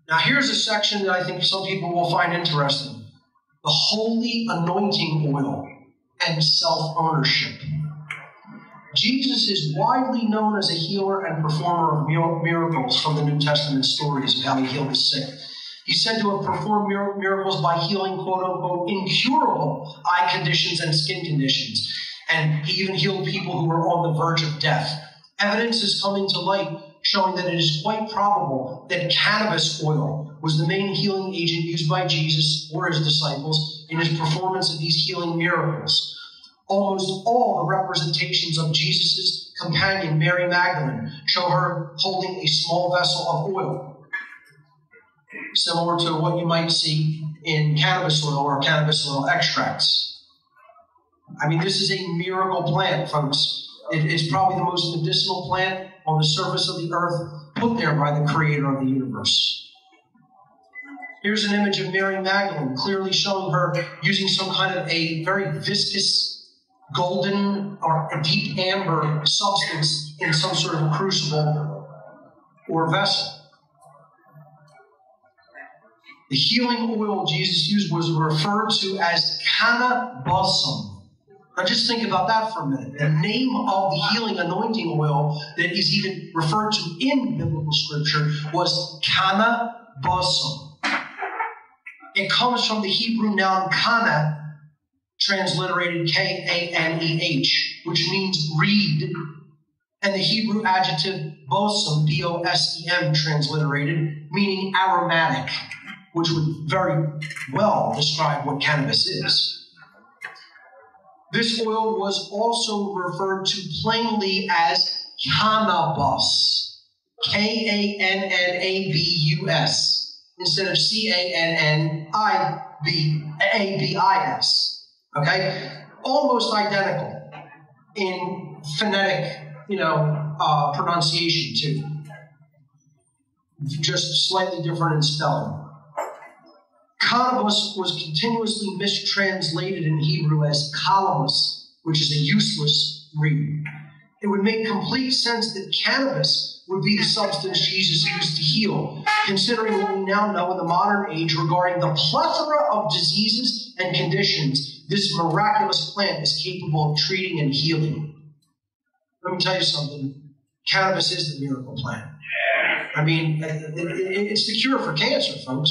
Now here's a section that I think some people will find interesting. The holy anointing oil and self-ownership. Jesus is widely known as a healer and performer of miracles from the New Testament stories of how he healed the sick. He's said to have performed miracles by healing, quote-unquote, incurable eye conditions and skin conditions. And he even healed people who were on the verge of death. Evidence is coming to light showing that it is quite probable that cannabis oil was the main healing agent used by Jesus or his disciples in his performance of these healing miracles. Almost all the representations of Jesus' companion, Mary Magdalene, show her holding a small vessel of oil, similar to what you might see in cannabis oil or cannabis oil extracts. I mean, this is a miracle plant, folks. It is probably the most medicinal plant on the surface of the earth, put there by the creator of the universe. Here's an image of Mary Magdalene, clearly showing her using some kind of a very viscous golden or a deep amber substance in some sort of crucible or vessel. The healing oil Jesus used was referred to as canna balsam. Now just think about that for a minute. The name of the healing anointing oil that is even referred to in biblical scripture was canna balsam. It comes from the Hebrew noun kana, transliterated K-A-N-E-H, which means reed, and the Hebrew adjective balsam, B-O-S-E-M, transliterated, meaning aromatic, which would very well describe what cannabis is. This oil was also referred to plainly as cannabis, K-A-N-N-A-B-U-S, instead of C-A-N-N-I-B-A-B-I-S. Okay? Almost identical in phonetic, pronunciation too. Just slightly different in spelling. Cannabis was continuously mistranslated in Hebrew as calamus, which is a useless reed. It would make complete sense that cannabis would be the substance Jesus used to heal, considering what we now know in the modern age regarding the plethora of diseases and conditions this miraculous plant is capable of treating and healing. Let me tell you something. Cannabis is the miracle plant. I mean, it's the cure for cancer, folks.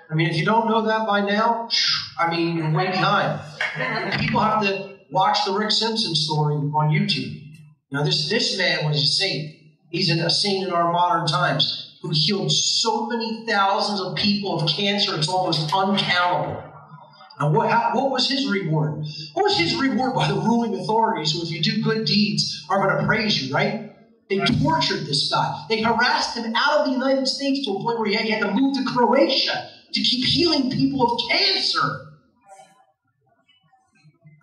I mean, if you don't know that by now, you're way behind. People have to watch the Rick Simpson story on YouTube. This man was a saint. He's a saint in our modern times who healed so many thousands of people of cancer, it's almost uncountable. And what was his reward? What was his reward by the ruling authorities who, if you do good deeds, are going to praise you, right? They tortured this guy. They harassed him out of the United States to a point where he had to move to Croatia to keep healing people of cancer.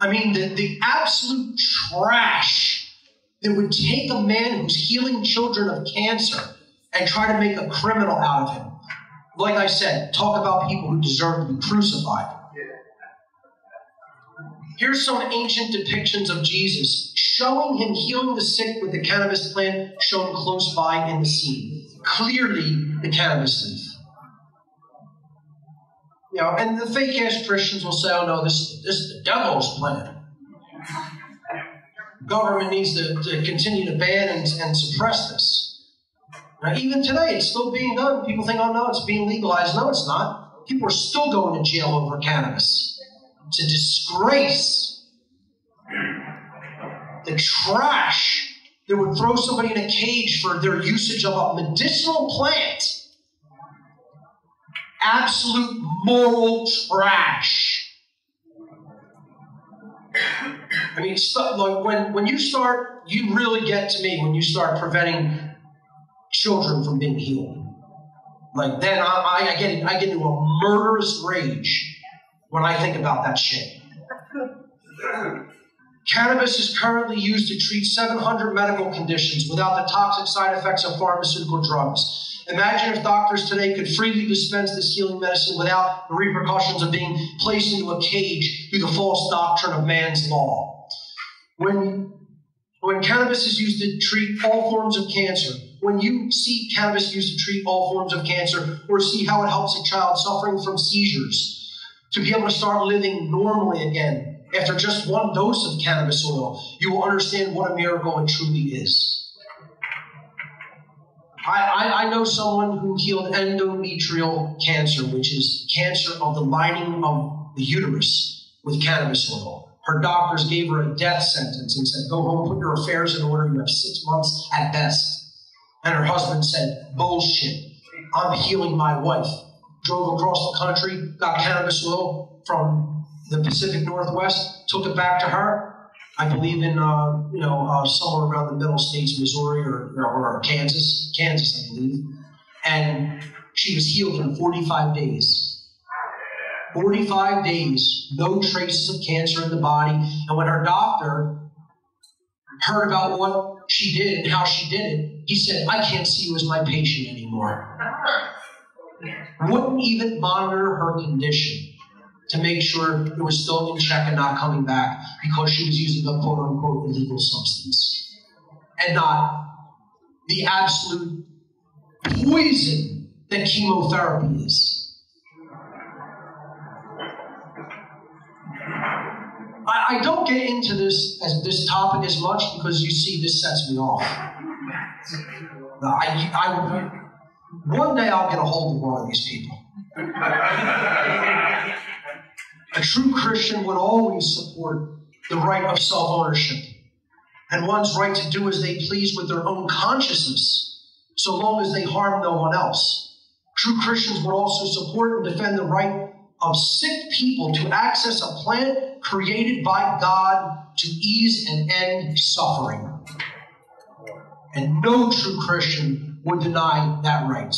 I mean, the absolute trash that would take a man who's healing children of cancer and try to make a criminal out of him. Like I said, talk about people who deserve to be crucified. Here's some ancient depictions of Jesus showing him healing the sick with the cannabis plant shown close by in the scene. Clearly the cannabis leaf. And the fake-ass Christians will say, oh no, this is the devil's plan. Government needs to continue to ban and suppress this. Now, even today, it's still being done. People think, oh no, it's being legalized. No, it's not. People are still going to jail over cannabis. It's a disgrace. The trash that would throw somebody in a cage for their usage of a medicinal plant. Absolute moral trash. I mean, when you start, you really get to me when you start preventing children from being healed. Like then I get into a murderous rage when I think about that shit. Cannabis is currently used to treat 700 medical conditions without the toxic side effects of pharmaceutical drugs. Imagine if doctors today could freely dispense this healing medicine without the repercussions of being placed into a cage through the false doctrine of man's law. When cannabis is used to treat all forms of cancer, when you see cannabis used to treat all forms of cancer, or see how it helps a child suffering from seizures to be able to start living normally again after just one dose of cannabis oil, you will understand what a miracle it truly is. I know someone who healed endometrial cancer, which is cancer of the lining of the uterus, with cannabis oil. Her doctors gave her a death sentence and said, go home, put your affairs in order, you have 6 months at best. And her husband said, bullshit, I'm healing my wife. Drove across the country, got cannabis oil from the Pacific Northwest, took it back to her. I believe in, somewhere around the middle states, Missouri or Kansas, I believe. And she was healed in 45 days. 45 days, no traces of cancer in the body. And when her doctor heard about what she did and how she did it, he said, I can't see you as my patient anymore. Wouldn't even monitor her condition to make sure it was still in check and not coming back because she was using a quote-unquote illegal substance. And not the absolute poison that chemotherapy is. I don't get into this topic as much because you see this sets me off. One day I'll get a hold of one of these people. A true Christian would always support the right of self-ownership and one's right to do as they please with their own consciousness, so long as they harm no one else. True Christians would also support and defend the right of sick people to access a plant created by God to ease and end suffering. And no true Christian would deny that right.